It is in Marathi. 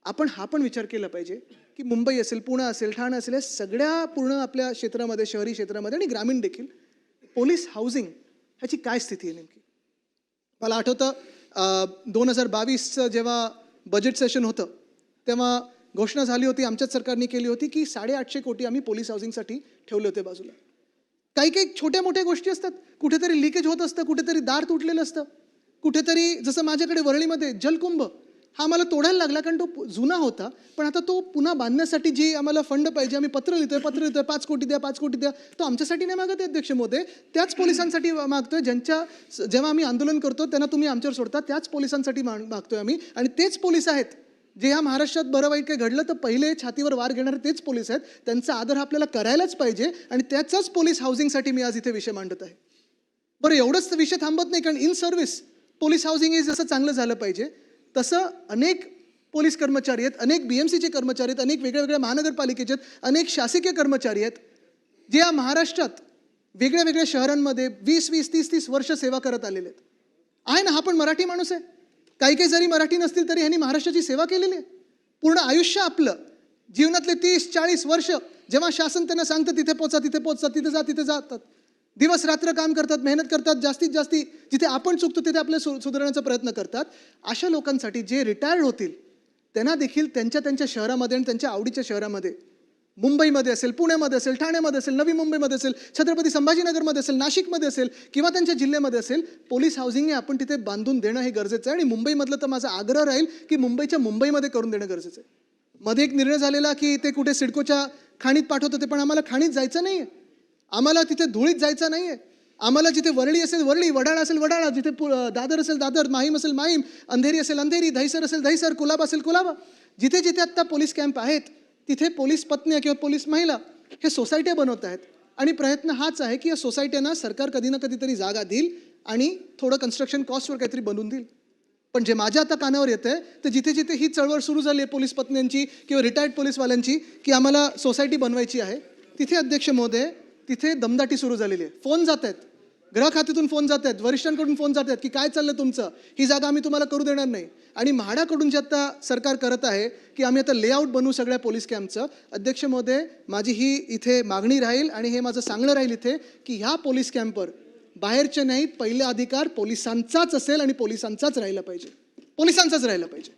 आपण हा पण विचार केला पाहिजे की मुंबई असेल, पुणे असेल, ठाणे असेल, या सगळ्या पूर्ण आपल्या क्षेत्रामध्ये, शहरी क्षेत्रामध्ये आणि ग्रामीण देखील पोलीस हाऊसिंग ह्याची काय स्थिती आहे नेमकी. मला आठवतं 2022चं जेव्हा बजेट सेशन होतं तेव्हा घोषणा झाली होती, आमच्याच सरकारने केली होती की 850 कोटी आम्ही पोलीस हाऊसिंगसाठी ठेवले होते बाजूला. काही काही छोट्या मोठ्या गोष्टी असतात, कुठेतरी लिकेज होत असतं, कुठेतरी दार तुटलेलं असतं, कुठेतरी जसं माझ्याकडे वरळीमध्ये जलकुंभ हा आम्हाला तोडायला लागला कारण तो जुना होता, पण आता तो पुन्हा बांधण्यासाठी जी आम्हाला फंड पाहिजे, आम्ही पत्र लिहितोय 5 कोटी द्या, 5 कोटी द्या, तो आमच्यासाठी नाही मागत आहे अध्यक्ष महोदय, त्याच पोलिसांसाठी मागतोय जेव्हा आम्ही आंदोलन करतो त्यांना तुम्ही आमच्यावर सोडता, त्याच पोलिसांसाठी मागतोय आम्ही. आणि तेच पोलीस आहेत जे ह्या महाराष्ट्रात बरं वाईट काही घडलं तर पहिले छातीवर वार घेणारे तेच पोलीस आहेत. त्यांचा आदर आपल्याला करायलाच पाहिजे आणि त्याचाच पोलीस हाऊसिंगसाठी मी आज इथे विषय मांडत आहे. बरं, एवढंच विषय थांबत नाही, कारण इन सर्व्हिस पोलीस हाऊसिंग हे जसं चांगलं झालं पाहिजे तसं अनेक पोलीस कर्मचारी आहेत, अनेक BMCचे कर्मचारी आहेत, अनेक वेगळ्या वेगळ्या महानगरपालिकेचे आहेत, अनेक शासकीय कर्मचारी आहेत जे या महाराष्ट्रात वेगळ्या वेगळ्या शहरांमध्ये 20-20, 30-30 वर्ष सेवा करत आलेले आहेत. आहे ना, हा पण मराठी माणूस आहे. काही काही जरी मराठी नसतील तरी ह्यांनी महाराष्ट्राची सेवा केलेली आहे. पूर्ण आयुष्य आपलं जीवनातले 30-40 वर्ष जेव्हा शासन त्यांना सांगतं तिथे पोचा, तिथे पोचा, तिथे जातात, दिवस रात्र काम करतात, मेहनत करतात, जास्तीत जास्त जिथे आपण चुकतो तिथे आपले सुधारण्याचा प्रयत्न करतात. अशा लोकांसाठी जे रिटायर्ड होतील त्यांना देखील त्यांच्या शहरामध्ये आणि त्यांच्या आवडीच्या शहरामध्ये, मुंबईमध्ये असेल, पुण्यामध्ये असेल, ठाण्यामध्ये असेल, नवी मुंबईमध्ये असेल, छत्रपती संभाजीनगरमध्ये असेल, नाशिकमध्ये असेल किंवा त्यांच्या जिल्ह्यामध्ये असेल, पोलीस हाऊसिंग हे आपण तिथे बांधून देणं हे गरजेचं आहे. आणि मुंबईमधलं तर माझा आग्रह राहील की मुंबईमध्ये करून देणं गरजेचं आहे. मध्ये एक निर्णय झालेला की ते कुठे सिडकोच्या खाणीत पाठवत होते, पण आम्हाला खाणीत जायचं नाही आहे, आम्हाला तिथे धुळीत जायचं नाही आहे. आम्हाला जिथे वरळी असेल वरळी, वडाळा असेल वडाळा, जिथे दादर असेल दादर, माहीम असेल माहीम, अंधेरी असेल अंधेरी, दहिसर असेल दहिसर, कुलाबा असेल कुलाबा, जिथे जिथे आत्ता पोलीस कॅम्प आहेत तिथे पोलीस पत्नी किंवा पोलीस महिला हे सोसायट्या बनवत आहेत. आणि प्रयत्न हाच आहे की या सोसायट्यांना सरकार कधी ना कधीतरी जागा देईल आणि थोडं कन्स्ट्रक्शन कॉस्टवर काहीतरी बनवून देईल. पण जे माझ्या आता कानावर येतं आहे तर जिथे जिथे ही चळवळ सुरू झाली आहे पोलीस पत्न्यांची किंवा रिटायर्ड पोलीसवाल्यांची की आम्हाला सोसायटी बनवायची आहे, तिथे अध्यक्ष महोदय तिथे दमदाटी सुरू झालेली आहे. फोन जात आहेत, गृह खात्यातून फोन जात आहेत, वरिष्ठांकडून फोन जात आहेत की काय चाललं तुमचं, ही जागा आम्ही तुम्हाला करू देणार नाही. आणि म्हाडाकडून जे आता सरकार करत आहे की आम्ही आता लेआउट बनवू सगळ्या पोलीस कॅम्पचं, अध्यक्ष महोदय माझी ही इथे मागणी राहील आणि हे माझं सांगणं राहील इथे की ह्या पोलीस कॅम्पवर बाहेरचे नाहीत, पहिला अधिकार पोलिसांचाच असेल आणि पोलिसांचाच राहिला पाहिजे.